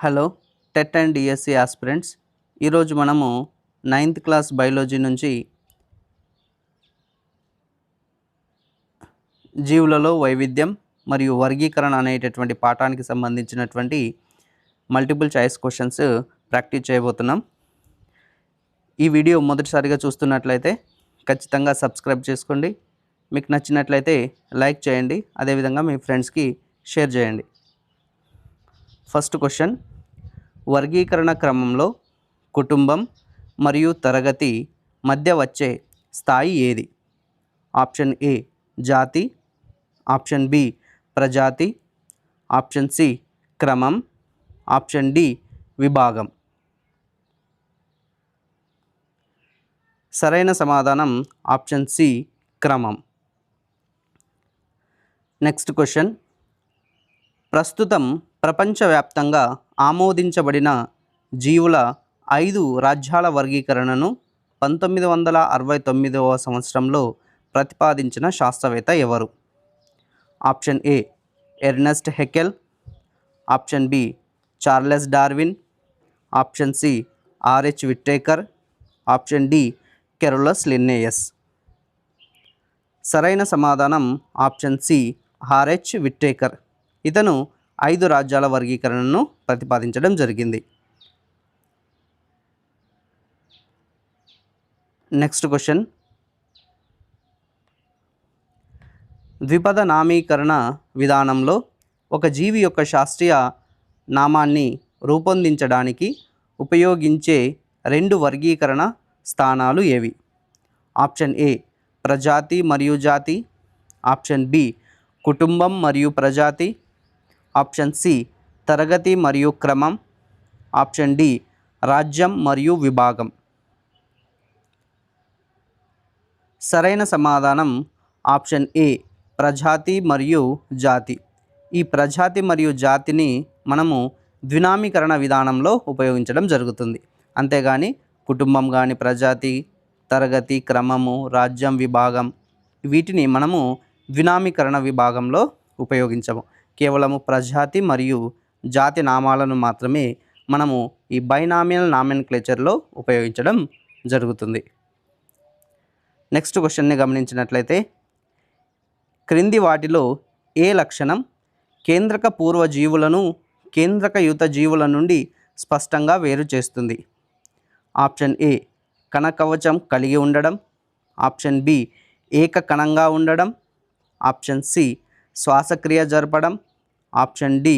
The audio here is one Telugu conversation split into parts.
Hello TET and DSC aspirants. ఈరోజు మనము 9th క్లాస్ బయాలజీ నుంచి జీవులలో వైవిధ్యం మరియు వర్గీకరణ అనేటటువంటి పాఠానికి సంబంధించినటువంటి మల్టిపుల్ చాయిస్ క్వశ్చన్స్ ప్రాక్టీస్ చేయబోతున్నాం. ఈ వీడియో మొదటిసారిగా చూస్తున్నట్లయితే ఖచ్చితంగా సబ్స్క్రైబ్ చేసుకోండి. మీకు నచ్చినట్లయితే లైక్ చేయండి, అదేవిధంగా మీ ఫ్రెండ్స్కి షేర్ చేయండి. ఫస్ట్ క్వశ్చన్, వర్గీకరణ క్రమంలో కుటుంబం మరియు తరగతి మధ్య వచ్చే స్థాయి ఏది? ఆప్షన్ ఏ జాతి, ఆప్షన్ బి ప్రజాతి, ఆప్షన్ సి క్రమం, ఆప్షన్ డి విభాగం. సరైన సమాధానం ఆప్షన్ సి క్రమం. నెక్స్ట్ క్వశ్చన్, ప్రస్తుతం ప్రపంచవ్యాప్తంగా ఆమోదించబడిన జీవుల 5 రాజ్యాల వర్గీకరణను 1969వ సంవత్సరంలో ప్రతిపాదించిన శాస్త్రవేత్త ఎవరు? Option A Ernest Haeckel, option B Charles Darwin, option C R H Whittaker, option D Carolus Linnaeus. సరైన సమాధానం ఆప్షన్ సి ఆర్హెచ్ విట్టేకర్. ఇతను 5 రాజ్యాల వర్గీకరణను ప్రతిపాదించడం జరిగింది. నెక్స్ట్ క్వశ్చన్, ద్విపద నామీకరణ విధానంలో ఒక జీవి యొక్క శాస్త్రీయ నామాన్ని రూపొందించడానికి ఉపయోగించే 2 వర్గీకరణ స్థానాలు ఏవి? ఆప్షన్ ఏ ప్రజాతి మరియు జాతి, ఆప్షన్ బి కుటుంబం మరియు ప్రజాతి, ఆప్షన్ సి తరగతి మరియు క్రమం, ఆప్షన్ డి రాజ్యం మరియు విభాగం. సరైన సమాధానం ఆప్షన్ ఏ ప్రజాతి మరియు జాతి. ఈ ప్రజాతి మరియు జాతిని మనము ద్వినామీకరణ విధానంలో ఉపయోగించడం జరుగుతుంది. అంతేగాని కుటుంబం కానీ ప్రజాతి, తరగతి, క్రమము, రాజ్యం, విభాగం వీటిని మనము ద్వినామీకరణ విభాగంలో ఉపయోగించము. కేవలము ప్రజాతి మరియు జాతి నామాలను మాత్రమే మనము ఈ బైనామియల్ నామెన్క్లేచర్లో ఉపయోగించడం జరుగుతుంది. నెక్స్ట్ క్వశ్చన్ని గమనించినట్లయితే, క్రింది వాటిలో ఏ లక్షణం కేంద్రక పూర్వ జీవులను కేంద్రకయుత జీవుల నుండి స్పష్టంగా వేరు చేస్తుంది? ఆప్షన్ ఏ కణకవచం కలిగి ఉండడం, ఆప్షన్ బి ఏకకణంగా ఉండడం, ఆప్షన్ సి శ్వాసక్రియ జరపడం, ఆప్షన్ డి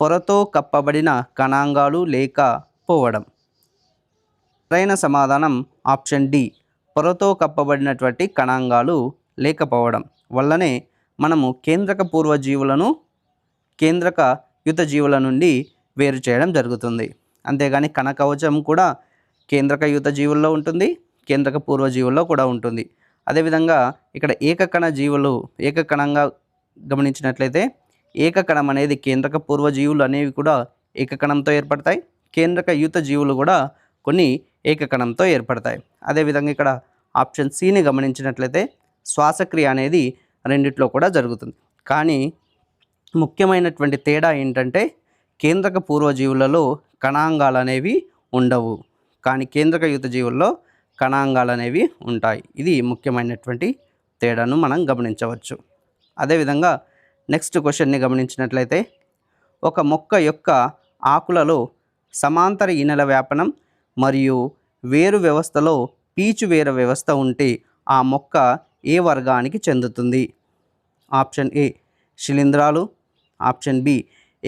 పొరతో కప్పబడిన కణాంగాలు లేకపోవడం. సరైన సమాధానం ఆప్షన్ డి పొరతో కప్పబడినటువంటి కణాంగాలు లేకపోవడం వల్లనే మనము కేంద్రక పూర్వ జీవులను కేంద్రక యుత జీవుల నుండి వేరు చేయడం జరుగుతుంది. అంతేగాని కణకవచం కూడా కేంద్రక యుత జీవుల్లో ఉంటుంది, కేంద్రక పూర్వ జీవుల్లో కూడా ఉంటుంది. అదేవిధంగా ఇక్కడ ఏకకణంగా గమనించినట్లయితే ఏకకణం అనేది కేంద్రక పూర్వ జీవులు అనేవి కూడా ఏకకణంతో ఏర్పడతాయి. కేంద్రక యుత జీవులు కూడా కొన్ని ఏకకణంతో ఏర్పడతాయి. అదేవిధంగా ఇక్కడ ఆప్షన్ సిని గమనించినట్లయితే శ్వాసక్రియ అనేది రెండిట్లో కూడా జరుగుతుంది. కానీ ముఖ్యమైనటువంటి తేడా ఏంటంటే కేంద్రక పూర్వ జీవులలో కణాంగాలు అనేవి ఉండవు, కానీ కేంద్రక యుత జీవుల్లో కణాంగాలు అనేవి ఉంటాయి. ఇది ముఖ్యమైనటువంటి తేడాను మనం గమనించవచ్చు. అదేవిధంగా నెక్స్ట్ క్వశ్చన్ని గమనించినట్లయితే, ఒక మొక్క యొక్క ఆకులలో సమాంతర ఈనెల వ్యాపనం మరియు వేరు వ్యవస్థలో పీచు వేరు వ్యవస్థ ఉంటే ఆ మొక్క ఏ వర్గానికి చెందుతుంది? ఆప్షన్ ఏ శిలీంధ్రాలు, ఆప్షన్ బి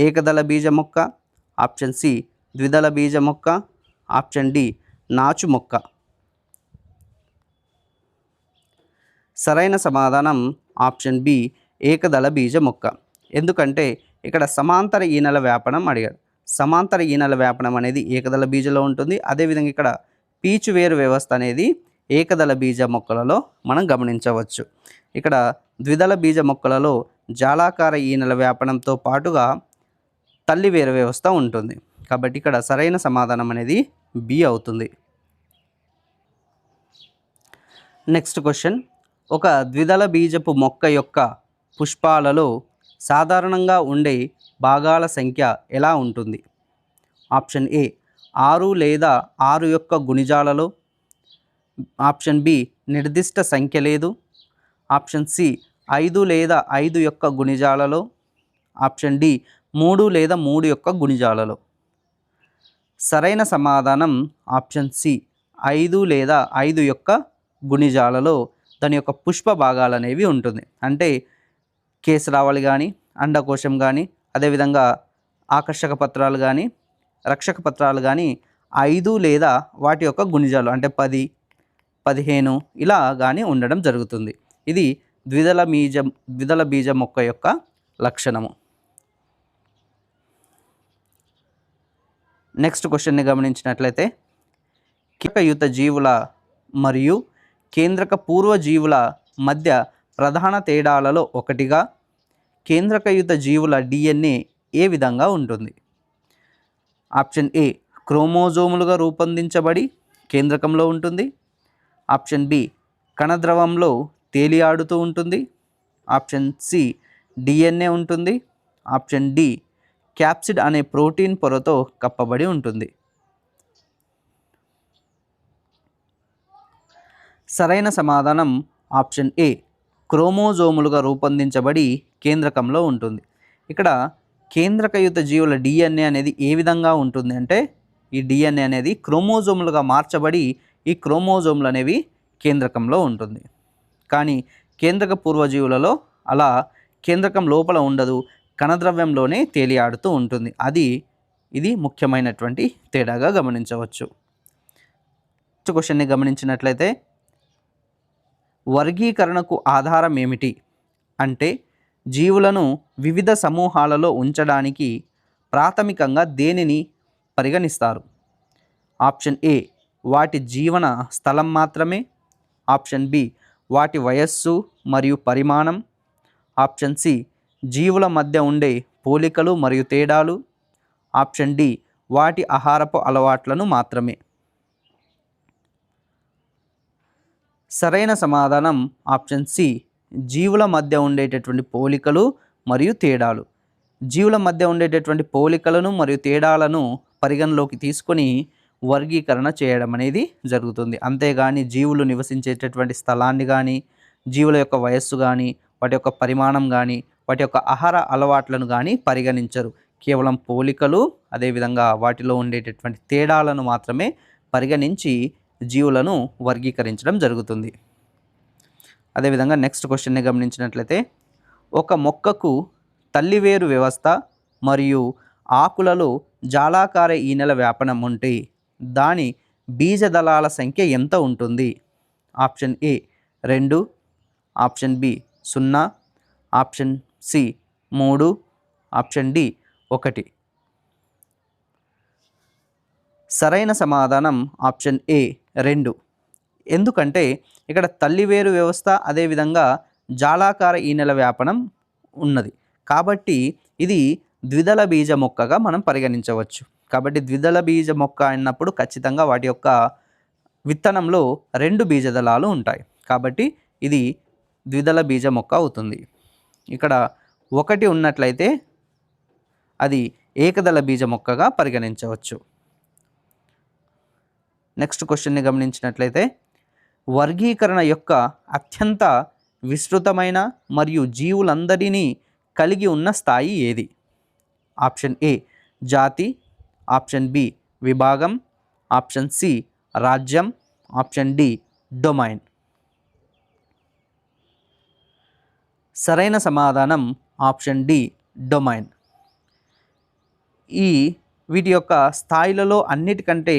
ఏకదళ బీజ మొక్క, ఆప్షన్ సి ద్విదళ బీజ మొక్క, ఆప్షన్ డి నాచు మొక్క. సరైన సమాధానం ఆప్షన్ బి ఏకదళ బీజ మొక్క. ఎందుకంటే ఇక్కడ సమాంతర ఈనెల వ్యాపనం అడిగాడు. సమాంతర ఈనెల వ్యాపనం అనేది ఏకదళ బీజలో ఉంటుంది. అదేవిధంగా ఇక్కడ పీచు వేరు వ్యవస్థ అనేది ఏకదళ బీజ మొక్కలలో మనం గమనించవచ్చు. ఇక్కడ ద్విదళ బీజ మొక్కలలో జాలాకార ఈనెల వ్యాపనంతో పాటుగా తల్లి వేరు వ్యవస్థ ఉంటుంది. కాబట్టి ఇక్కడ సరైన సమాధానం అనేది బి అవుతుంది. నెక్స్ట్ క్వశ్చన్, ఒక ద్విదళ బీజపు మొక్క యొక్క పుష్పాలలో సాధారణంగా ఉండే భాగాల సంఖ్య ఎలా ఉంటుంది? ఆప్షన్ ఏ 6 లేదా 6 యొక్క గుణిజాలలో, ఆప్షన్ బి నిర్దిష్ట సంఖ్య లేదు, ఆప్షన్ సి 5 లేదా 5 యొక్క గుణిజాలలో, ఆప్షన్ డి 3 లేదా 3 యొక్క గుణిజాలలో. సరైన సమాధానం ఆప్షన్ సి 5 లేదా 5 యొక్క గుణిజాలలో దాని యొక్క పుష్ప భాగాలు అనేవి ఉంటుంది. అంటే కేసరావళి కానీ, అండకోశం కానీ, అదేవిధంగా ఆకర్షక పత్రాలు కానీ, రక్షక పత్రాలు కానీ 5 లేదా వాటి యొక్క గుణిజాలు అంటే 10, 15 ఇలా కానీ ఉండడం జరుగుతుంది. ఇది ద్విదళ బీజ మొక్క యొక్క లక్షణము. నెక్స్ట్ క్వశ్చన్ని గమనించినట్లయితే కేంద్రకయుత జీవుల మరియు కేంద్రక పూర్వ జీవుల మధ్య ప్రధాన తేడాలలో ఒకటిగా కేంద్రకయుత జీవుల DNA ఏ విధంగా ఉంటుంది? ఆప్షన్ ఏ క్రోమోజోములుగా రూపొందించబడి కేంద్రకంలో ఉంటుంది, ఆప్షన్ బి కణద్రవంలో తేలియాడుతూ ఉంటుంది, ఆప్షన్ సి DNA ఉంటుంది, ఆప్షన్ డి క్యాప్సిడ్ అనే ప్రోటీన్ పొరతో కప్పబడి ఉంటుంది. సరైన సమాధానం ఆప్షన్ ఏ క్రోమోజోములుగా రూపొందించబడి కేంద్రకంలో ఉంటుంది. ఇక్కడ కేంద్రకయుత జీవుల DNA అనేది ఏ విధంగా ఉంటుంది అంటే ఈ DNA అనేది క్రోమోజోములుగా మార్చబడి ఈ క్రోమోజోములు అనేవి కేంద్రకంలో ఉంటుంది. కానీ కేంద్రక పూర్వజీవులలో అలా కేంద్రకం లోపల ఉండదు, కణద్రవ్యంలోనే తేలియాడుతూ ఉంటుంది. ఇది ముఖ్యమైనటువంటి తేడాగా గమనించవచ్చు. నెక్స్ట్ క్వశ్చన్ని గమనించినట్లయితే వర్గీకరణకు ఆధారం ఏమిటి అంటే జీవులను వివిధ సమూహాలలో ఉంచడానికి ప్రాథమికంగా దేనిని పరిగణిస్తారు? ఆప్షన్ ఏ వాటి జీవన స్థలం మాత్రమే, ఆప్షన్ బి వాటి వయస్సు మరియు పరిమాణం, ఆప్షన్ సి జీవుల మధ్య ఉండే పోలికలు మరియు తేడాలు, ఆప్షన్ డి వాటి ఆహారపు అలవాట్లను మాత్రమే. సరైన సమాధానం ఆప్షన్ సి జీవుల మధ్య ఉండేటటువంటి పోలికలు మరియు తేడాలు. జీవుల మధ్య ఉండేటటువంటి పోలికలను మరియు తేడాలను పరిగణలోకి తీసుకొని వర్గీకరణ చేయడం అనేది జరుగుతుంది. అంతేగాని జీవులు నివసించేటటువంటి స్థలాన్ని కానీ, జీవుల యొక్క వయస్సు కానీ, వాటి యొక్క పరిమాణం కానీ, వాటి యొక్క ఆహార అలవాట్లను కానీ పరిగణించరు. కేవలం పోలికలు, అదేవిధంగా వాటిలో ఉండేటటువంటి తేడాలను మాత్రమే పరిగణించి జీవులను వర్గీకరించడం జరుగుతుంది. అదేవిధంగా నెక్స్ట్ క్వశ్చన్ని గమనించినట్లయితే ఒక మొక్కకు తల్లివేరు వ్యవస్థ మరియు ఆకులలో జాలాకార ఈనెల వ్యాపనం ఉంటే దాని బీజదళాల సంఖ్య ఎంత ఉంటుంది? Option A 2, option B 0, option C 3, option D 1. సరైన సమాధానం ఆప్షన్ ఏ 2. ఎందుకంటే ఇక్కడ తల్లివేరు వ్యవస్థ అదేవిధంగా జాలాకార ఈనెల వ్యాపనం ఉన్నది కాబట్టి ఇది ద్విదళ బీజ మొక్కగా మనం పరిగణించవచ్చు. కాబట్టి ద్విదళ బీజ మొక్క అన్నప్పుడు ఖచ్చితంగా వాటి యొక్క విత్తనంలో 2 బీజదళాలు ఉంటాయి కాబట్టి ఇది ద్విదళ బీజ మొక్క అవుతుంది. ఇక్కడ 1 ఉన్నట్లయితే అది ఏకదళ బీజ మొక్కగా పరిగణించవచ్చు. నెక్స్ట్ క్వశ్చన్ని గమనించినట్లయితే వర్గీకరణ యొక్క అత్యంత విస్తృతమైన మరియు జీవులందరినీ కలిగి ఉన్న స్థాయి ఏది? ఆప్షన్ ఏ జాతి, ఆప్షన్ బి విభాగం, ఆప్షన్ సి రాజ్యం, ఆప్షన్ డి డొమైన్. సరైన సమాధానం ఆప్షన్ డి డొమైన్. వీటి యొక్క స్థాయిలలో అన్నిటికంటే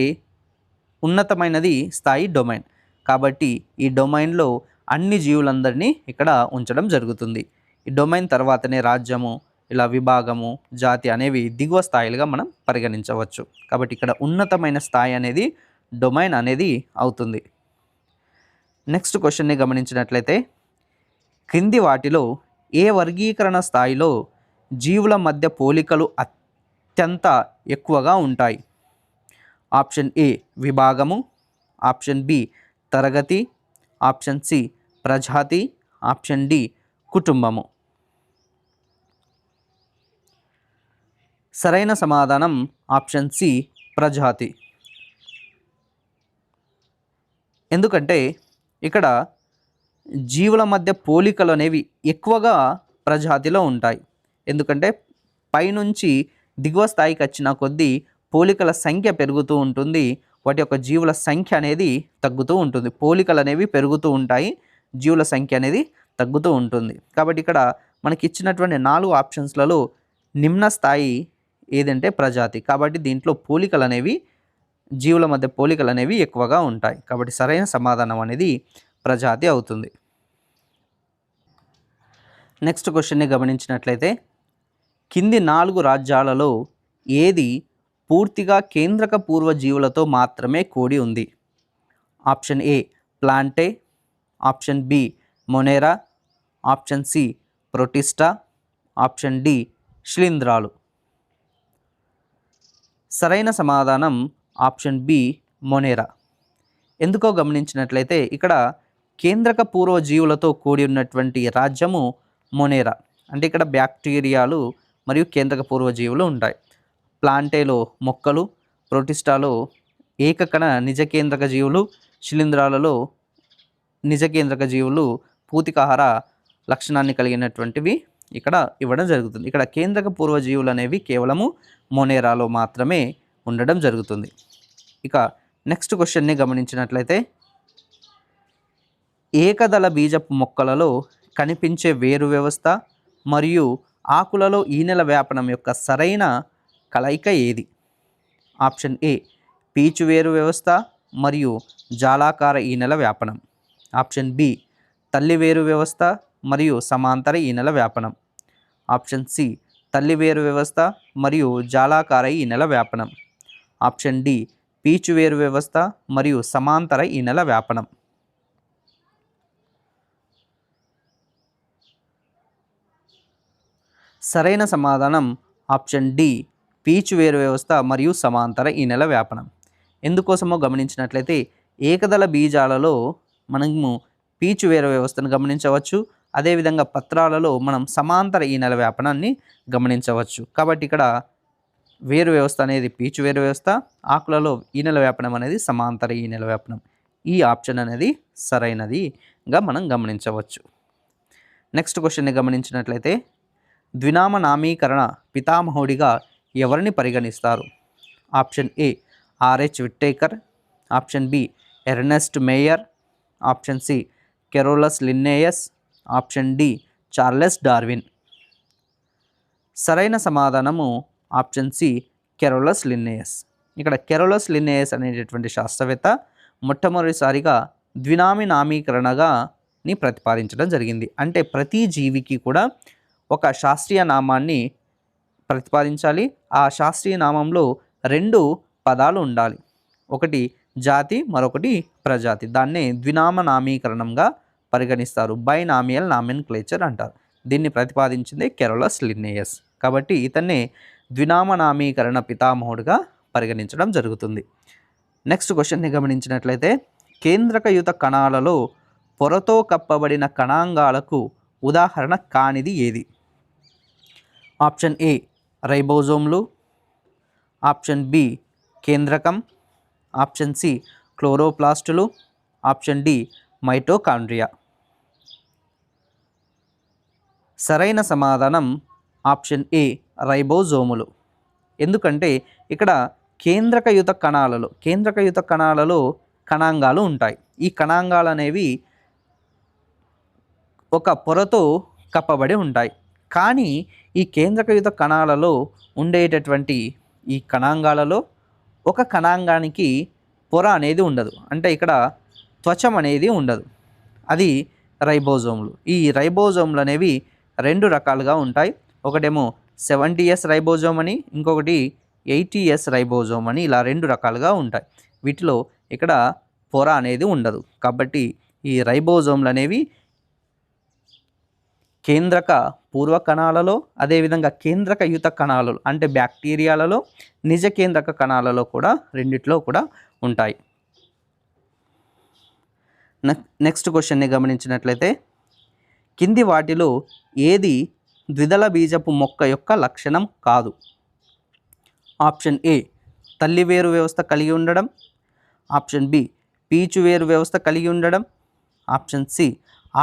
ఉన్నతమైనది స్థాయి డొమైన్. కాబట్టి ఈ డొమైన్లో అన్ని జీవులందరినీ ఇక్కడ ఉంచడం జరుగుతుంది. ఈ డొమైన్ తర్వాతనే రాజ్యము, ఇలా విభాగము, జాతి అనేవి దిగువ స్థాయిలుగా మనం పరిగణించవచ్చు. కాబట్టి ఇక్కడ ఉన్నతమైన స్థాయి అనేది డొమైన్ అనేది అవుతుంది. నెక్స్ట్ క్వశ్చన్ని గమనించినట్లయితే క్రింది వాటిలో ఏ వర్గీకరణ స్థాయిలో జీవుల మధ్య పోలికలు అత్యంత ఎక్కువగా ఉంటాయి? ఆప్షన్ ఏ విభాగము, ఆప్షన్ బి తరగతి, ఆప్షన్ సి ప్రజాతి, ఆప్షన్ డి కుటుంబము. సరైన సమాధానం ఆప్షన్ సి ప్రజాతి. ఎందుకంటే ఇక్కడ జీవుల మధ్య పోలికలు అనేవి ఎక్కువగా ప్రజాతిలో ఉంటాయి. ఎందుకంటే పైనుంచి దిగువ స్థాయికి వచ్చిన కొద్దీ పోలికల సంఖ్య పెరుగుతూ ఉంటుంది, వాటి యొక్క జీవుల సంఖ్య అనేది తగ్గుతూ ఉంటుంది. పోలికలు అనేవి పెరుగుతూ ఉంటాయి, జీవుల సంఖ్య అనేది తగ్గుతూ ఉంటుంది. కాబట్టి ఇక్కడ మనకి ఇచ్చినటువంటి 4 ఆప్షన్స్లలో నిమ్న స్థాయి ఏదంటే ప్రజాతి. కాబట్టి దీంట్లో పోలికలు అనేవి, జీవుల మధ్య పోలికలు అనేవి ఎక్కువగా ఉంటాయి. కాబట్టి సరైన సమాధానం అనేది ప్రజాతి అవుతుంది. నెక్స్ట్ క్వశ్చన్ని గమనించినట్లయితే కింది 4 రాజ్యాలలో ఏది పూర్తిగా కేంద్రక పూర్వ జీవులతో మాత్రమే కూడి ఉంది? Option A plantae, option B monera, option C protista, option D శిలీంధ్రాలు. సరైన సమాధానం ఆప్షన్ బి మొనేరా. ఎందుకో గమనించినట్లయితే ఇక్కడ కేంద్రక పూర్వ జీవులతో కూడి ఉన్నటువంటి రాజ్యము మొనేరా. అంటే ఇక్కడ బ్యాక్టీరియాలు మరియు కేంద్రక పూర్వ జీవులు ఉంటాయి. ప్లాంటేలో మొక్కలు, ప్రొటిస్టాలో ఏకకణ నిజకేంద్రక జీవులు, శిలీంధ్రాలలో నిజకేంద్రక జీవులు పూతికాహార లక్షణాన్ని కలిగినటువంటివి ఇక్కడ ఇవ్వడం జరుగుతుంది. ఇక్కడ కేంద్రక పూర్వ జీవులు అనేవి కేవలము మొనేరాలో మాత్రమే ఉండడం జరుగుతుంది. ఇక నెక్స్ట్ క్వశ్చన్ని గమనించినట్లయితే ఏకదళ బీజపు మొక్కలలో కనిపించే వేరు వ్యవస్థ మరియు ఆకులలో ఈనెల వ్యాపనం యొక్క సరైన కలయిక ఏది? ఆప్షన్ ఏ పీచు వేరు వ్యవస్థ మరియు జాలాకార ఈనెల వ్యాపనం, ఆప్షన్ బి తల్లి వేరు వ్యవస్థ మరియు సమాంతర ఈనెల వ్యాపనం, ఆప్షన్ సి తల్లి వేరు వ్యవస్థ మరియు జాలాకార ఈనెల వ్యాపనం, ఆప్షన్ డి పీచు వేరు వ్యవస్థ మరియు సమాంతర ఈనెల వ్యాపనం. సరైన సమాధానం ఆప్షన్ డి పీచు వేరు వ్యవస్థ మరియు సమాంతర ఈనెల వ్యాపనం. ఎందుకోసమో గమనించినట్లయితే ఏకదళ బీజాలలో మనము పీచు వేరు వ్యవస్థను గమనించవచ్చు, అదేవిధంగా పత్రాలలో మనం సమాంతర ఈనెల వ్యాపనాన్ని గమనించవచ్చు. కాబట్టి ఇక్కడ వేరు వ్యవస్థ అనేది పీచు వేరు వ్యవస్థ, ఆకులలో ఈనెల వ్యాపనం అనేది సమాంతర ఈనెల వ్యాపనం. ఈ ఆప్షన్ అనేది సరైనదిగా మనం గమనించవచ్చు. నెక్స్ట్ క్వశ్చన్ని గమనించినట్లయితే ద్వినామ నామీకరణ పితామహుడిగా ఎవరిని పరిగణిస్తారు? Option A R H Whittaker, option B Ernest Mayr, option C Carolus Linnaeus, option D Charles Darwin. సరైన సమాధానము ఆప్షన్ సి కెరోలస్ లిన్నేయస్. ఇక్కడ కెరోలస్ లిన్నేయస్ అనేటటువంటి శాస్త్రవేత్త మొట్టమొదటిసారిగా ద్వినామి నామీకరణగా ప్రతిపాదించడం జరిగింది. అంటే ప్రతి జీవికి కూడా ఒక శాస్త్రీయ నామాన్ని ప్రతిపాదించాలి. ఆ శాస్త్రీయ నామంలో 2 పదాలు ఉండాలి, ఒకటి జాతి మరొకటి ప్రజాతి. దాన్నే ద్వినామ నామీకరణంగా పరిగణిస్తారు, బైనామియల్ నామెన్క్లేచర్ అంటారు. దీన్ని ప్రతిపాదించింది కెరోలస్ లిన్నేయస్. కాబట్టి ఇతన్నే ద్వినామ నామీకరణ పితామహుడుగా పరిగణించడం జరుగుతుంది. నెక్స్ట్ క్వశ్చన్ని గమనించినట్లయితే కేంద్రకయుత కణాలలో పొరతో కప్పబడిన కణాంగాలకు ఉదాహరణ కానిది ఏది? ఆప్షన్ ఏ రైబోజోమ్లు, ఆప్షన్ బి కేంద్రకం, ఆప్షన్ సి క్లోరోప్లాస్టులు, ఆప్షన్ డి మైటోకాండ్రియా. సరైన సమాధానం ఆప్షన్ ఏ రైబోజోములు. ఎందుకంటే ఇక్కడ కేంద్రకయుత కణాలలో కణాంగాలు ఉంటాయి. ఈ కణాంగాలు అనేవి ఒక పొరతో కప్పబడి ఉంటాయి. కానీ ఈ కేంద్రకయుత కణాలలో ఉండేటటువంటి ఈ కణాంగాలలో ఒక కణాంగానికి పొర అనేది ఉండదు. అంటే ఇక్కడ త్వచం అనేది ఉండదు. అది రైబోజోమ్లు. ఈ రైబోజోమ్లు అనేవి 2 రకాలుగా ఉంటాయి. ఒకటేమో 70S రైబోజోమ్ అని, ఇంకొకటి 80S రైబోజోమ్ అని, ఇలా 2 రకాలుగా ఉంటాయి. వీటిలో ఇక్కడ పొర అనేది ఉండదు. కాబట్టి ఈ రైబోజోమ్లు అనేవి కేంద్రక పూర్వ కణాలలో, అదేవిధంగా కేంద్రకయుత కణాలలో అంటే బ్యాక్టీరియాలలో, నిజ కేంద్రక కణాలలో కూడా రెండిట్లో కూడా ఉంటాయి. నెక్స్ట్ క్వశ్చన్ని గమనించినట్లయితే కింది వాటిలో ఏది ద్విదళ బీజపు మొక్క యొక్క లక్షణం కాదు? ఆప్షన్ ఏ తల్లి వేరు వ్యవస్థ కలిగి ఉండడం, ఆప్షన్ బి పీచు వేరు వ్యవస్థ కలిగి ఉండడం, ఆప్షన్ సి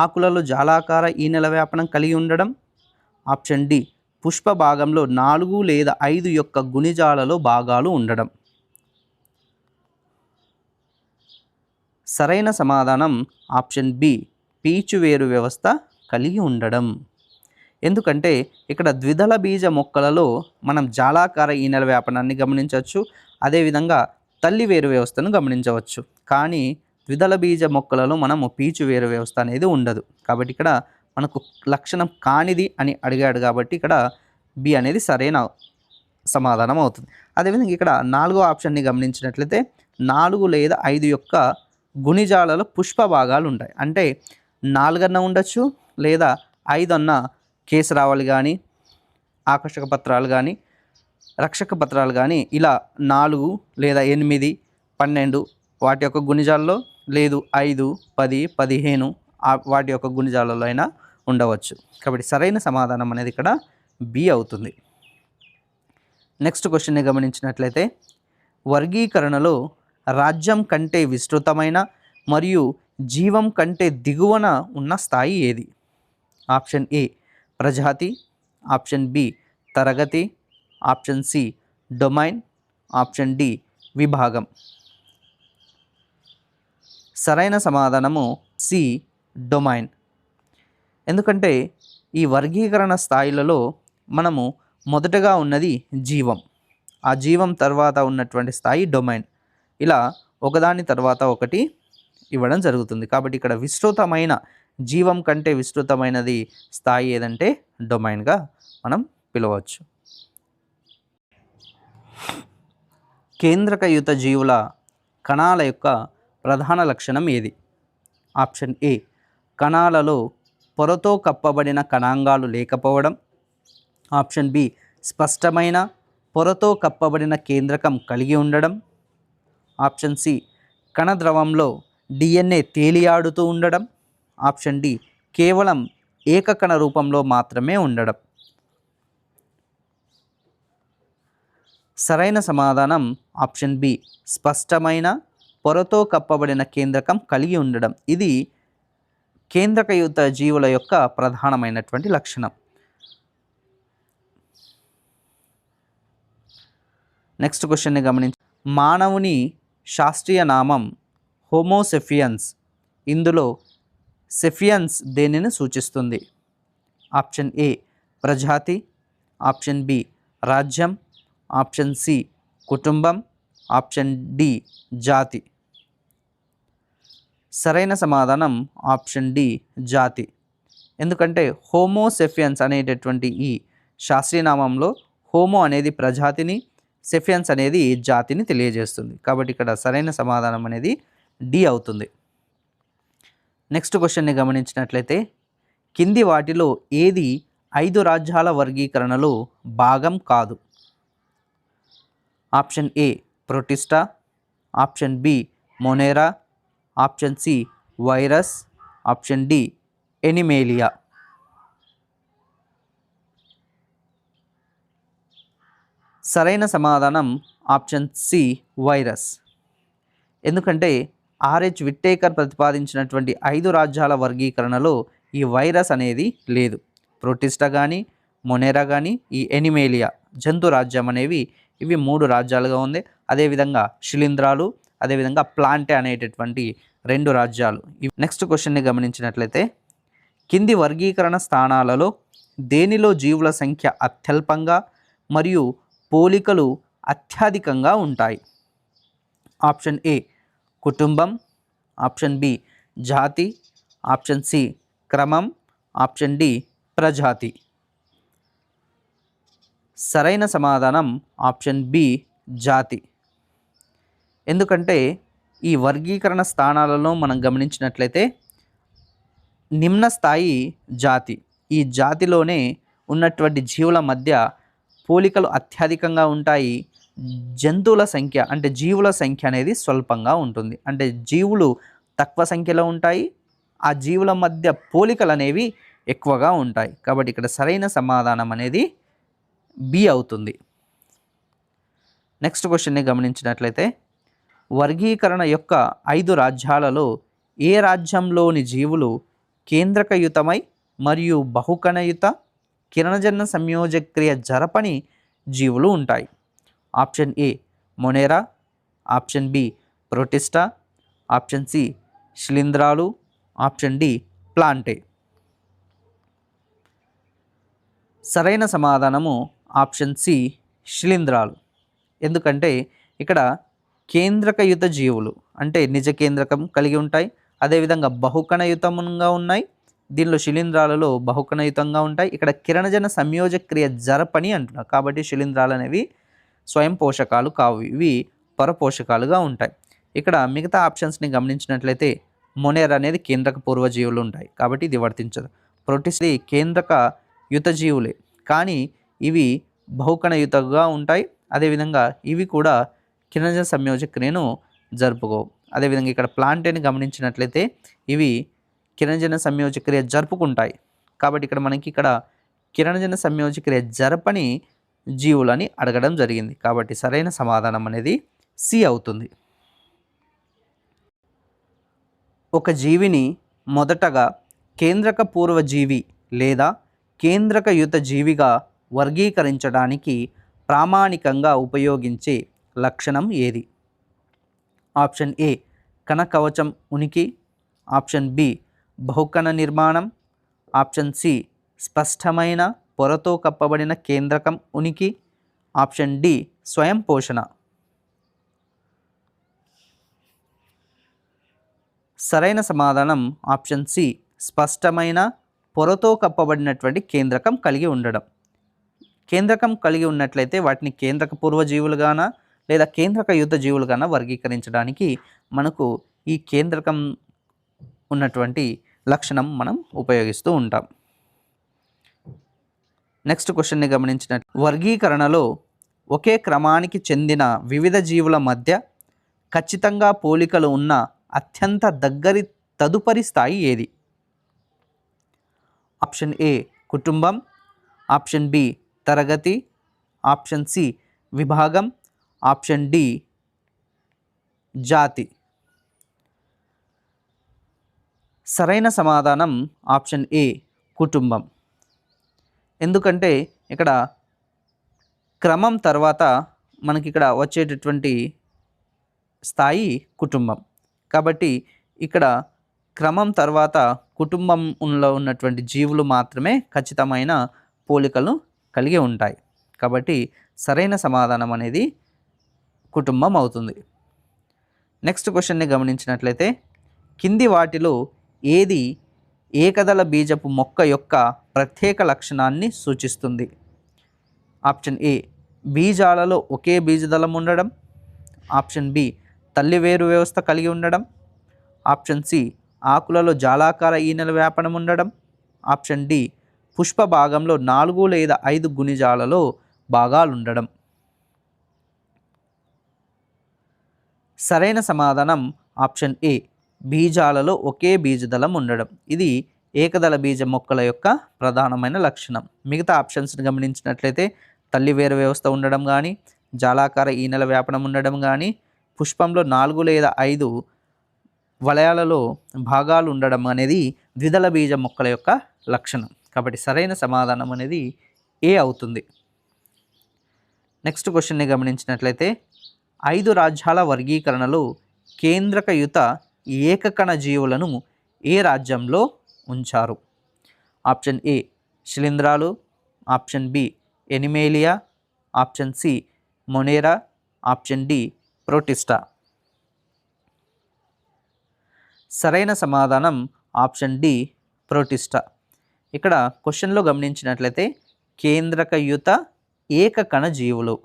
ఆకులలో జాలాకార ఈనెల వ్యాపనం కలిగి ఉండడం, ఆప్షన్ డి పుష్ప భాగంలో 4 లేదా 5 యొక్క గుణిజాలలో భాగాలు ఉండడం. సరైన సమాధానం ఆప్షన్ బి పీచు వేరు వ్యవస్థ కలిగి ఉండడం. ఎందుకంటే ఇక్కడ ద్విదళ బీజ మొక్కలలో మనం జాలాకార ఈనెల వ్యాపనాన్ని గమనించవచ్చు, అదేవిధంగా తల్లి వేరు వ్యవస్థను గమనించవచ్చు. కానీ ద్విదళ బీజ మొక్కలలో మనము పీచు వేరు వ్యవస్థ అనేది ఉండదు. కాబట్టి ఇక్కడ మనకు లక్షణం కానిది అని అడిగాడు కాబట్టి ఇక్కడ బి అనేది సరైన సమాధానం అవుతుంది. అదేవిధంగా ఇక్కడ 4వ ఆప్షన్ని గమనించినట్లయితే 4 లేదా 5 యొక్క గుణిజాలలో పుష్ప భాగాలు ఉంటాయి. అంటే 4 అన్న ఉండొచ్చు, లేదా 5 అన్న కేసరావళి కానీ, ఆకర్షక పత్రాలు కానీ, రక్షక పత్రాలు కానీ ఇలా 4 లేదా 8, 12 వాటి యొక్క గుణిజాల్లో, లేదు 5, 10, 15 వాటి యొక్క గుణిజాలలో అయినా ఉండవచ్చు. కాబట్టి సరైన సమాధానం అనేది ఇక్కడ బి అవుతుంది. నెక్స్ట్ క్వశ్చన్ని గమనించినట్లయితే వర్గీకరణలో రాజ్యం కంటే విస్తృతమైన మరియు జీవం కంటే దిగువన ఉన్న స్థాయి ఏది? ఆప్షన్ ఏ ప్రజాతి, ఆప్షన్ బి తరగతి, option C domain, option D విభాగం. సరైన సమాధానము సి డొమైన్. ఎందుకంటే ఈ వర్గీకరణ స్థాయిలలో మనము మొదటగా ఉన్నది జీవం, ఆ జీవం తర్వాత ఉన్నటువంటి స్థాయి డొమైన్, ఇలా ఒకదాని తర్వాత ఒకటి ఇవ్వడం జరుగుతుంది. కాబట్టి ఇక్కడ విస్తృతమైన జీవం కంటే విస్తృతమైనది స్థాయి ఏదంటే డొమైన్గా మనం పిలవచ్చు. కేంద్రకయుత జీవుల కణాల యొక్క ప్రధాన లక్షణం ఏది? ఆప్షన్ ఏ కణాలలో పొరతో కప్పబడిన కణాంగాలు లేకపోవడం, ఆప్షన్ బి స్పష్టమైన పొరతో కప్పబడిన కేంద్రకం కలిగి ఉండడం, ఆప్షన్ సి కణద్రవంలో DNA తేలియాడుతూ ఉండడం, ఆప్షన్ డి కేవలం ఏకకణ రూపంలో మాత్రమే ఉండడం. సరైన సమాధానం ఆప్షన్ బి స్పష్టమైన పొరతో కప్పబడిన కేంద్రకం కలిగి ఉండడం. ఇది కేంద్రకయుత జీవుల యొక్క ప్రధానమైనటువంటి లక్షణం. నెక్స్ట్ క్వశ్చన్ని గమనించి మానవుని శాస్త్రీయ నామం హోమోసెఫియన్స్. ఇందులో సెఫియన్స్ దేనిని సూచిస్తుంది? ఆప్షన్ ఏ ప్రజాతి, ఆప్షన్ బి రాజ్యం, ఆప్షన్ సి కుటుంబం, ఆప్షన్ డి జాతి. సరైన సమాధానం ఆప్షన్ డి జాతి. ఎందుకంటే హోమోసెఫియన్స్ అనేటటువంటి ఈ శాస్త్రీయనామంలో హోమో అనేది ప్రజాతిని, సెఫియన్స్ అనేది జాతిని తెలియజేస్తుంది. కాబట్టి ఇక్కడ సరైన సమాధానం అనేది డి అవుతుంది. నెక్స్ట్ క్వశ్చన్ని గమనించినట్లయితే కింది వాటిలో ఏది 5 రాజ్యాల వర్గీకరణలో భాగం కాదు? Option A protista, option B monera, option C virus, option D animalia. సరైన సమాధానం ఆప్షన్ సి వైరస్. ఎందుకంటే ఆర్హెచ్ విట్టేకర్ ప్రతిపాదించినటువంటి 5 రాజ్యాల వర్గీకరణలో ఈ వైరస్ అనేది లేదు. ప్రోటిస్టా కానీ, మొనేరా కానీ, ఈ ఎనిమేలియా జంతు రాజ్యం అనేవి ఇవి 3 రాజ్యాలుగా ఉంది. అదేవిధంగా శిలీంధ్రాలు, అదేవిధంగా ప్లాంటే అనేటటువంటి 2 రాజ్యాలు. నెక్స్ట్ క్వశ్చన్ని గమనించినట్లయితే కింది వర్గీకరణ స్థానాలలో దేనిలో జీవుల సంఖ్య అత్యల్పంగా మరియు పోలికలు అత్యధికంగా ఉంటాయి? ఆప్షన్ ఏ కుటుంబం, ఆప్షన్ బి జాతి, ఆప్షన్ సి క్రమం, ఆప్షన్ డి ప్రజాతి. సరైన సమాధానం ఆప్షన్ బి జాతి. ఎందుకంటే ఈ వర్గీకరణ స్థానాలలో మనం గమనించినట్లయితే నిమ్న స్థాయి జాతి, ఈ జాతిలోనే ఉన్నటువంటి జీవుల మధ్య పోలికలు అత్యధికంగా ఉంటాయి. జంతువుల సంఖ్య అంటే జీవుల సంఖ్య అనేది స్వల్పంగా ఉంటుంది. అంటే జీవులు తక్కువ సంఖ్యలో ఉంటాయి, ఆ జీవుల మధ్య పోలికలు అనేవి ఎక్కువగా ఉంటాయి. కాబట్టి ఇక్కడ సరైన సమాధానం అనేది బి అవుతుంది. నెక్స్ట్ క్వశ్చన్ని గమనించినట్లయితే వర్గీకరణ యొక్క 5 రాజ్యాలలో ఏ రాజ్యంలోని జీవులు కేంద్రకయుతమై మరియు బహుకణయుత కిరణజన్య సంయోజక్రియ జరపని జీవులు ఉంటాయి? Option A monera, option B protista, option C శిలీంధ్రాలు, ఆప్షన్ డి ప్లాంటే. సరైన సమాధానము ఆప్షన్ సి శిలీంధ్రాలు. ఎందుకంటే ఇక్కడ కేంద్రకయుత జీవులు అంటే నిజ కేంద్రకం కలిగి ఉంటాయి, అదేవిధంగా బహుకణయుతంగా ఉన్నాయి. దీనిలో శిలీంధ్రాలలో బహుకణయుతంగా ఉంటాయి. ఇక్కడ కిరణజన సంయోజక్రియ జరపని అంటున్నారు, కాబట్టి శిలీంధ్రాలు అనేవి స్వయం పోషకాలు కావు, ఇవి పరపోషకాలుగా ఉంటాయి. ఇక్కడ మిగతా ఆప్షన్స్ని గమనించినట్లయితే మొనేర్ అనేది కేంద్రక పూర్వజీవులు ఉంటాయి, కాబట్టి ఇది వర్తించదు. ప్రోటిస్ట్ కేంద్రక యుత జీవులే, కానీ ఇవి బహుకణయుతగా ఉంటాయి. అదేవిధంగా ఇవి కూడా కిరణజన సంయోజక్రియను జరుపుకోవు. అదేవిధంగా ఇక్కడ ప్లాంటేని గమనించినట్లయితే ఇవి కిరణజన సంయోజక్రియ జరుపుకుంటాయి, కాబట్టి ఇక్కడ మనకి ఇక్కడ కిరణజన సంయోజక్రియ జరపని జీవులని అడగడం జరిగింది, కాబట్టి సరైన సమాధానం అనేది సి అవుతుంది. ఒక జీవిని మొదటగా కేంద్రక పూర్వజీవి లేదా కేంద్రక యుత జీవిగా వర్గీకరించడానికి ప్రామాణికంగా ఉపయోగించే లక్షణం ఏది? ఆప్షన్ ఏ కణకవచం ఉనికి, ఆప్షన్ బి బహుకణ నిర్మాణం, ఆప్షన్ సి స్పష్టమైన పొరతో కప్పబడిన కేంద్రకం ఉనికి, ఆప్షన్ డి స్వయం పోషణ. సరైన సమాధానం ఆప్షన్ సి స్పష్టమైన పొరతో కప్పబడినటువంటి కేంద్రకం కలిగి ఉండడం. కేంద్రకం కలిగి ఉన్నట్లయితే వాటిని కేంద్రక పూర్వజీవులుగానా లేదా కేంద్రక యుత జీవులుగానా వర్గీకరించడానికి మనకు ఈ కేంద్రకం ఉన్నటువంటి లక్షణం మనం ఉపయోగిస్తూ ఉంటాం. నెక్స్ట్ క్వశ్చన్ని గమనించినట్టు వర్గీకరణలో ఒకే క్రమానికి చెందిన వివిధ జీవుల మధ్య ఖచ్చితంగా పోలికలు ఉన్న అత్యంత దగ్గరి తదుపరి స్థాయి ఏది? ఆప్షన్ ఏ కుటుంబం, ఆప్షన్ బి తరగతి, ఆప్షన్ సి విభాగం, ఆప్షన్ డి జాతి. సరైన సమాధానం ఆప్షన్ ఏ కుటుంబం. ఎందుకంటే ఇక్కడ క్రమం తర్వాత మనకి ఇక్కడ వచ్చేటటువంటి స్థాయి కుటుంబం, కాబట్టి ఇక్కడ క్రమం తర్వాత కుటుంబంలో ఉన్నటువంటి జీవులు మాత్రమే ఖచ్చితమైన పోలికలను కలిగి ఉంటాయి, కాబట్టి సరైన సమాధానం అనేది కుటుంబం అవుతుంది. నెక్స్ట్ క్వశ్చన్ని గమనించినట్లయితే కింది వాటిలో ఏది ఏకదళ బీజపు మొక్క యొక్క ప్రత్యేక లక్షణాన్ని సూచిస్తుంది? ఆప్షన్ ఏ బీజాలలో ఒకే బీజదళం ఉండడం, ఆప్షన్ బి తల్లి వేరు వ్యవస్థ కలిగి ఉండడం, ఆప్షన్ సి ఆకులలో జాలాకార ఈనెల వ్యాపనం ఉండడం, ఆప్షన్ డి పుష్ప భాగంలో 4 లేదా 5 గుణిజాలలో భాగాలు ఉండడం. సరైన సమాధానం ఆప్షన్ ఏ బీజాలలో ఒకే బీజదళం ఉండడం. ఇది ఏకదళ బీజ మొక్కల యొక్క ప్రధానమైన లక్షణం. మిగతా ఆప్షన్స్ని గమనించినట్లయితే తల్లి వేరు వ్యవస్థ ఉండడం కానీ, జాలాకార ఈనెల వ్యాపనం ఉండడం కానీ, పుష్పంలో 4 లేదా 5 వలయాలలో భాగాలు ఉండడం అనేది ద్విదళ బీజ మొక్కల యొక్క లక్షణం, కాబట్టి సరైన సమాధానం అనేది ఏ అవుతుంది. నెక్స్ట్ క్వశ్చన్ని గమనించినట్లయితే 5 రాజ్యాల వర్గీకరణలో కేంద్రకయుత ఏకకణ జీవులను ఏ రాజ్యంలో ఉంచారు? ఆప్షన్ ఏ శిలీంధ్రాలు, option B animalia, option C monera, option D protista. సరైన సమాధానం ఆప్షన్ డి ప్రోటిస్టా. ఇక్కడ క్వశ్చన్లో గమనించినట్లయితే కేంద్రకయుత ఏకకణ జీవులు,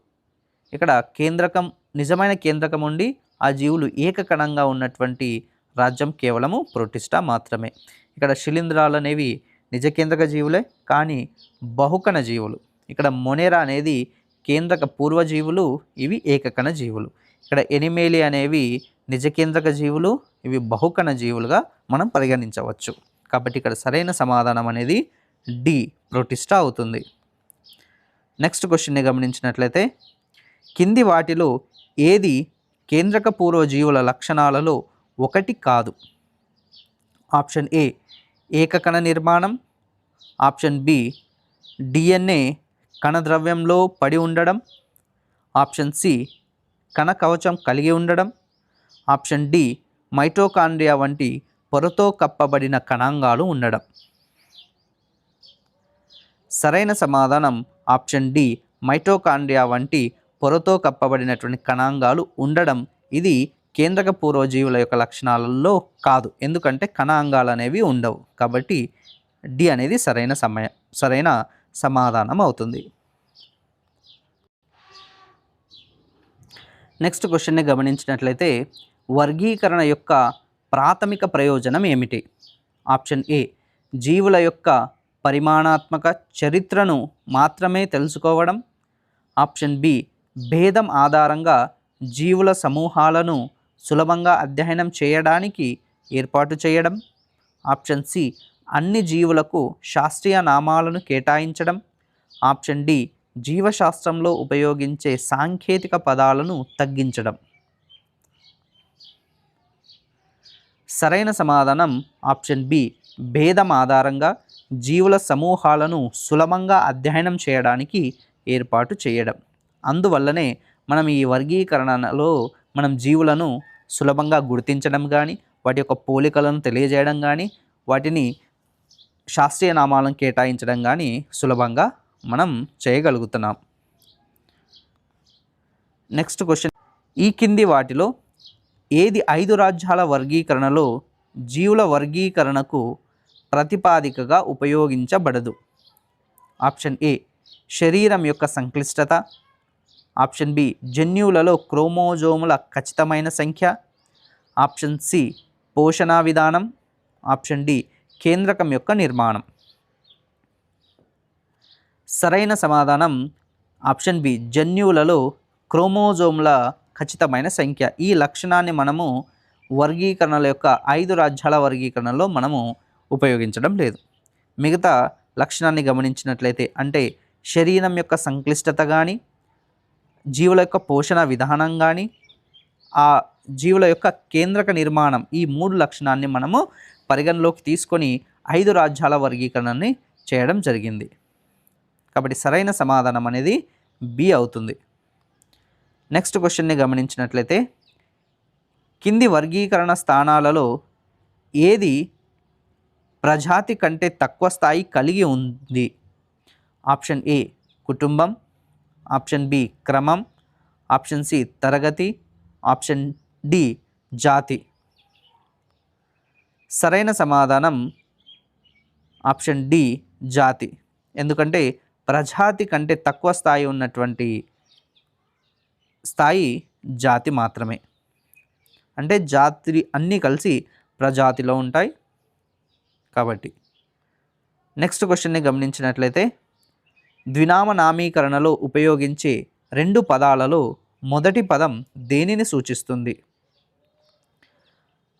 ఇక్కడ కేంద్రకం నిజమైన కేంద్రకం ఉండి ఆ జీవులు ఏకకణంగా ఉన్నటువంటి రాజ్యం కేవలము ప్రోటిస్టా మాత్రమే. ఇక్కడ శిలీంధ్రాలు అనేవి నిజ కేంద్రక జీవులే కానీ బహుకణ జీవులు. ఇక్కడ మొనేరా అనేది కేంద్రక పూర్వజీవులు, ఇవి ఏకకణ జీవులు. ఇక్కడ ఎనిమేలి అనేవి నిజ కేంద్రక జీవులు, ఇవి బహుకణ జీవులుగా మనం పరిగణించవచ్చు. కాబట్టి ఇక్కడ సరైన సమాధానం అనేది డి ప్రోటిస్టా అవుతుంది. నెక్స్ట్ క్వశ్చన్ని గమనించినట్లయితే కింది వాటిలో ఏది కేంద్రక పూర్వజీవుల లక్షణాలలో ఒకటి కాదు? ఆప్షన్ ఏ ఏకకణ నిర్మాణం, ఆప్షన్ బి డిఎన్ఏ కణద్రవ్యంలో పడి ఉండడం, ఆప్షన్ సి కణ కవచం కలిగి ఉండడం, ఆప్షన్ డి మైటోకాండ్రియా వంటి పొరతో కప్పబడిన కణాంగాలు ఉండడం. సరైన సమాధానం ఆప్షన్ డి మైటోకాండ్రియా వంటి పొరతో కప్పబడినటువంటి కణాంగాలు ఉండడం. ఇది కేంద్రక పూర్వజీవుల యొక్క లక్షణాలలో కాదు, ఎందుకంటే కణాంగాలు అనేవి ఉండవు. కాబట్టి డి అనేది సరైన సమాధానం అవుతుంది. నెక్స్ట్ క్వశ్చన్ని గమనించినట్లయితే వర్గీకరణ యొక్క ప్రాథమిక ప్రయోజనం ఏమిటి? ఆప్షన్ ఏ జీవుల యొక్క పరిమాణాత్మక చరిత్రను మాత్రమే తెలుసుకోవడం, ఆప్షన్ బి భేదం ఆధారంగా జీవుల సమూహాలను సులభంగా అధ్యయనం చేయడానికి ఏర్పాటు చేయడం, ఆప్షన్ సి అన్ని జీవులకు శాస్త్రీయ నామాలను కేటాయించడం, ఆప్షన్ డి జీవశాస్త్రంలో ఉపయోగించే సాంకేతిక పదాలను తగ్గించడం. సరైన సమాధానం ఆప్షన్ బి భేదం ఆధారంగా జీవుల సమూహాలను సులభంగా అధ్యయనం చేయడానికి ఏర్పాటు చేయడం. అందువల్లనే మనం ఈ వర్గీకరణలో మనం జీవులను సులభంగా గుర్తించడం కానీ, వాటి యొక్క పోలికలను తెలియజేయడం కానీ, వాటిని శాస్త్రీయ నామాలను కేటాయించడం కానీ సులభంగా మనం చేయగలుగుతున్నాం. నెక్స్ట్ క్వశ్చన్, ఈ కింది వాటిలో ఏది 5 రాజ్యాల వర్గీకరణలో జీవుల వర్గీకరణకు ప్రతిపాదికగా ఉపయోగించబడదు? ఆప్షన్ ఏ శరీరం యొక్క సంక్లిష్టత, ఆప్షన్ బి జన్యువులలో క్రోమోజోముల ఖచ్చితమైన సంఖ్య, ఆప్షన్ సి పోషణ విధానం, ఆప్షన్ డి కేంద్రకం యొక్క నిర్మాణం. సరైన సమాధానం ఆప్షన్ బి జన్యువులలో క్రోమోజోముల ఖచ్చితమైన సంఖ్య. ఈ లక్షణాన్ని మనము వర్గీకరణల యొక్క 5 రాజ్యాల వర్గీకరణలో మనము ఉపయోగించడం లేదు. మిగతా లక్షణాన్ని గమనించినట్లయితే అంటే శరీరం యొక్క సంక్లిష్టత కానీ, జీవుల యొక్క పోషణ విధానం కానీ, ఆ జీవుల యొక్క కేంద్రక నిర్మాణం, ఈ 3 లక్షణాన్ని మనము పరిగణలోకి తీసుకొని 5 రాజ్యాల వర్గీకరణని చేయడం జరిగింది. కాబట్టి సరైన సమాధానం అనేది బి అవుతుంది. నెక్స్ట్ క్వశ్చన్ని గమనించినట్లయితే కింది వర్గీకరణ స్థానాలలో ఏది ప్రజాతి కంటే తక్కువ స్థాయి కలిగి ఉంది? ఆప్షన్ ఏ కుటుంబం, ఆప్షన్ బి క్రమం, ఆప్షన్ సి తరగతి, ఆప్షన్ డి జాతి. సరైన సమాధానం ఆప్షన్ డి జాతి. ఎందుకంటే ప్రజాతి కంటే తక్కువ స్థాయి ఉన్నటువంటి స్థాయి జాతి మాత్రమే. అంటే జాతి అన్నీ కలిసి ప్రజాతిలో ఉంటాయి కాబట్టి. నెక్స్ట్ క్వశ్చన్ని గమనించినట్లయితే ద్వినామ నామీకరణలో ఉపయోగించే 2 పదాలలో మొదటి పదం దేనిని సూచిస్తుంది?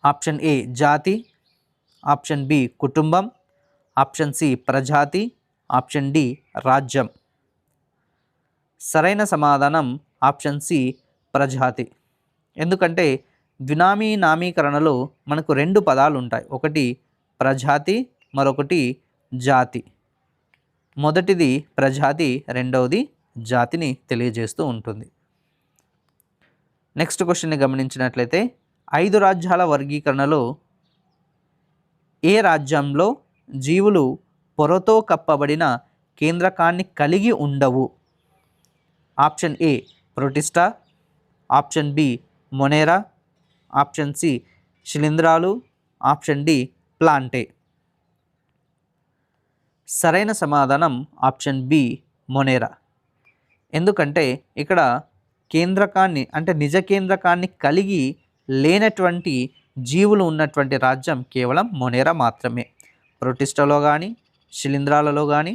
ఆప్షన్ ఏ జాతి, ఆప్షన్ బి కుటుంబం, ఆప్షన్ సి ప్రజాతి, ఆప్షన్ డి రాజ్యం. సరైన సమాధానం ఆప్షన్ సి ప్రజాతి. ఎందుకంటే ద్వినామీ నామీకరణలో మనకు 2 పదాలు ఉంటాయి, ఒకటి ప్రజాతి, మరొకటి జాతి. మొదటిది ప్రజాతి, రెండవది జాతిని తెలియజేస్తూ ఉంటుంది. నెక్స్ట్ క్వశ్చన్ని గమనించినట్లయితే 5 రాజ్యాల వర్గీకరణలో ఏ రాజ్యంలో జీవులు పొరతో కప్పబడిన కేంద్రకాన్ని కలిగి ఉండవు? Option A protista, option B monera, option C శిలీంధ్రాలు, ఆప్షన్ డి ప్లాంటే. సరైన సమాధానం ఆప్షన్ బి మొనేరా. ఎందుకంటే ఇక్కడ కేంద్రకాన్ని అంటే నిజ కేంద్రకాన్ని కలిగి లేనటువంటి జీవులు ఉన్నటువంటి రాజ్యం కేవలం మొనేరా మాత్రమే. ప్రోటిస్టాలో కానీ, శిలీంధ్రాలలో కానీ,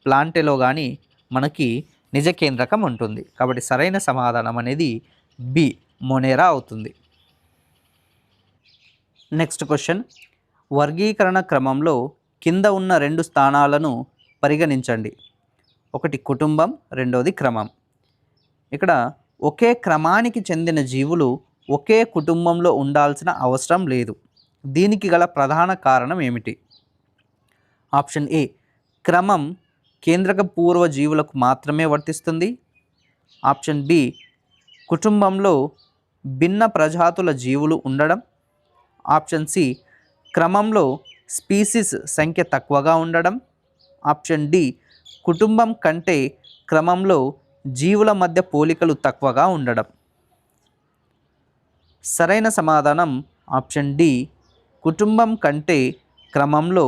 ప్లాంటేలో కానీ మనకి నిజ కేంద్రకం ఉంటుంది. కాబట్టి సరైన సమాధానం అనేది బి మొనేరా అవుతుంది. నెక్స్ట్ క్వశ్చన్, వర్గీకరణ క్రమంలో కింద ఉన్న 2 స్థానాలను పరిగణించండి. ఒకటి కుటుంబం, రెండవది క్రమం. ఇక్కడ ఒకే క్రమానికి చెందిన జీవులు ఒకే కుటుంబంలో ఉండాల్సిన అవసరం లేదు. దీనికి గల ప్రధాన కారణం ఏమిటి? ఆప్షన్ ఏ, క్రమం కేంద్రక పూర్వ జీవులకు మాత్రమే వర్తిస్తుంది. ఆప్షన్ బి, కుటుంబంలో భిన్న ప్రజాతుల జీవులు ఉండడం. ఆప్షన్ సి, క్రమంలో స్పీసీస్ సంఖ్య తక్కువగా ఉండడం. ఆప్షన్ డి, కుటుంబం కంటే క్రమంలో జీవుల మధ్య పోలికలు తక్కువగా ఉండడం. సరైన సమాధానం ఆప్షన్ డి, కుటుంబం కంటే క్రమంలో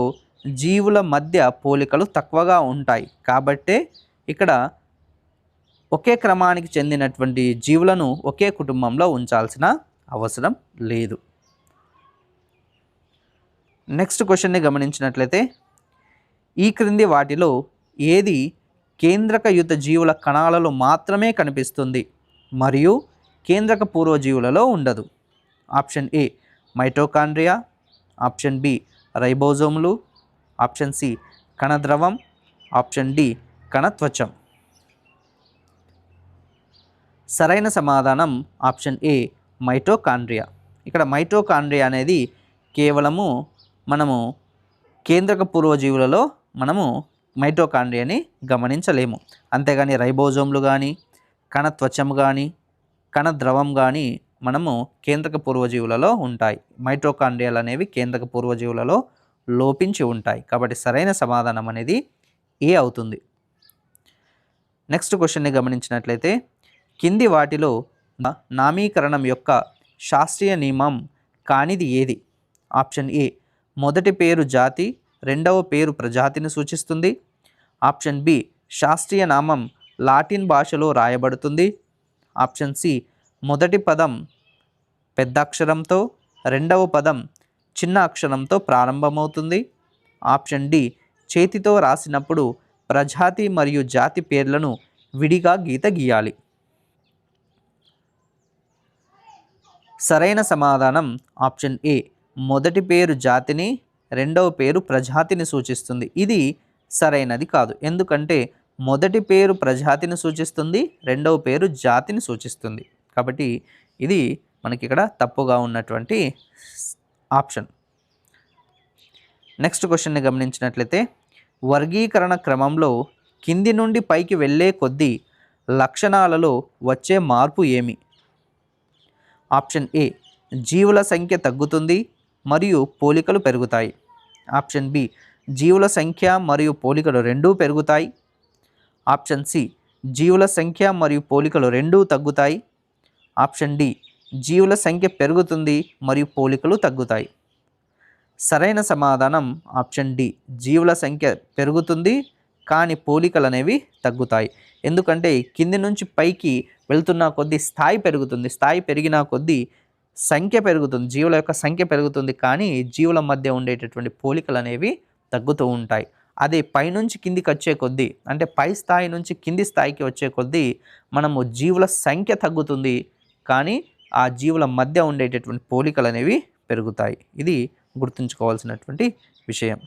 జీవుల మధ్య పోలికలు తక్కువగా ఉంటాయి కాబట్టే ఇక్కడ ఒకే క్రమానికి చెందినటువంటి జీవులను ఒకే కుటుంబంలో ఉంచాల్సిన అవసరం లేదు. నెక్స్ట్ క్వశ్చన్ని గమనించినట్లయితే, ఈ క్రింది వాటిలో ఏది కేంద్రకయుత జీవుల కణాలలో మాత్రమే కనిపిస్తుంది మరియు కేంద్రక పూర్వజీవులలో ఉండదు? Option A, mitochondria. Option B, రైబోజోములు. ఆప్షన్ సి, కణద్రవం. ఆప్షన్ డి, కణత్వచం. సరైన సమాధానం ఆప్షన్ ఏ, మైటోకాండ్రియా. ఇక్కడ మైటోకాండ్రియా అనేది కేవలము మనము కేంద్రక పూర్వజీవులలో మనము మైటోకాండ్రియాని గమనించలేము. అంతేగాని రైబోజోమ్లు కానీ, కణత్వచం కానీ, కణద్రవం కానీ మనము కేంద్రక పూర్వజీవులలో ఉంటాయి. మైటోకాండ్రియాలు అనేవి కేంద్రక పూర్వజీవులలో లోపించి ఉంటాయి. కాబట్టి సరైన సమాధానం అనేది ఏ అవుతుంది. నెక్స్ట్ క్వశ్చన్ని గమనించినట్లయితే, కింది వాటిలో నామీకరణం యొక్క శాస్త్రీయ నియమం కానిది ఏది? ఆప్షన్ ఏ, మొదటి పేరు జాతి, రెండవ పేరు ప్రజాతిని సూచిస్తుంది. ఆప్షన్ బి, శాస్త్రీయ నామం లాటిన్ భాషలో రాయబడుతుంది. ఆప్షన్ సి, మొదటి పదం పెద్ద అక్షరంతో, రెండవ పదం చిన్న అక్షరంతో ప్రారంభమవుతుంది. ఆప్షన్ డి, చేతితో రాసినప్పుడు ప్రజాతి మరియు జాతి పేర్లను విడిగా గీత గీయాలి. సరైన సమాధానం ఆప్షన్ ఏ, మొదటి పేరు జాతిని, రెండవ పేరు ప్రజాతిని సూచిస్తుంది. ఇది సరైనది కాదు. ఎందుకంటే మొదటి పేరు ప్రజాతిని సూచిస్తుంది, రెండవ పేరు జాతిని సూచిస్తుంది. కాబట్టి ఇది మనకి ఇక్కడ తప్పుగా ఉన్నటువంటి ఆప్షన్. నెక్స్ట్ క్వశ్చన్ని గమనించినట్లయితే, వర్గీకరణ క్రమంలో కింది నుండి పైకి వెళ్ళే కొద్దీ లక్షణాలలో వచ్చే మార్పు ఏమి? ఆప్షన్ ఏ, జీవుల సంఖ్య తగ్గుతుంది మరియు పోలికలు పెరుగుతాయి. ఆప్షన్ బి, జీవుల సంఖ్య మరియు పోలికలు రెండూ పెరుగుతాయి. ఆప్షన్ సి, జీవుల సంఖ్య మరియు పోలికలు రెండూ తగ్గుతాయి. ఆప్షన్ డి, జీవుల సంఖ్య పెరుగుతుంది మరియు పోలికలు తగ్గుతాయి. సరైన సమాధానం ఆప్షన్ డి, జీవుల సంఖ్య పెరుగుతుంది కానీ పోలికలు అనేవి తగ్గుతాయి. ఎందుకంటే కింది నుంచి పైకి వెళ్తున్న కొద్దీ స్థాయి పెరుగుతుంది, స్థాయి పెరిగిన కొద్దీ సంఖ్య పెరుగుతుంది, జీవుల యొక్క సంఖ్య పెరుగుతుంది, కానీ జీవుల మధ్య ఉండేటటువంటి పోలికలు అనేవి తగ్గుతూ ఉంటాయి. అదే పైనుంచి కిందికి వచ్చే కొద్దీ, అంటే పై స్థాయి నుంచి కింది స్థాయికి వచ్చే కొద్దీ మనము జీవుల సంఖ్య తగ్గుతుంది, కానీ ఆ జీవుల మధ్య ఉండేటటువంటి పోలికలు అనేవి పెరుగుతాయి. ఇది గుర్తుంచుకోవాల్సినటువంటి విషయం.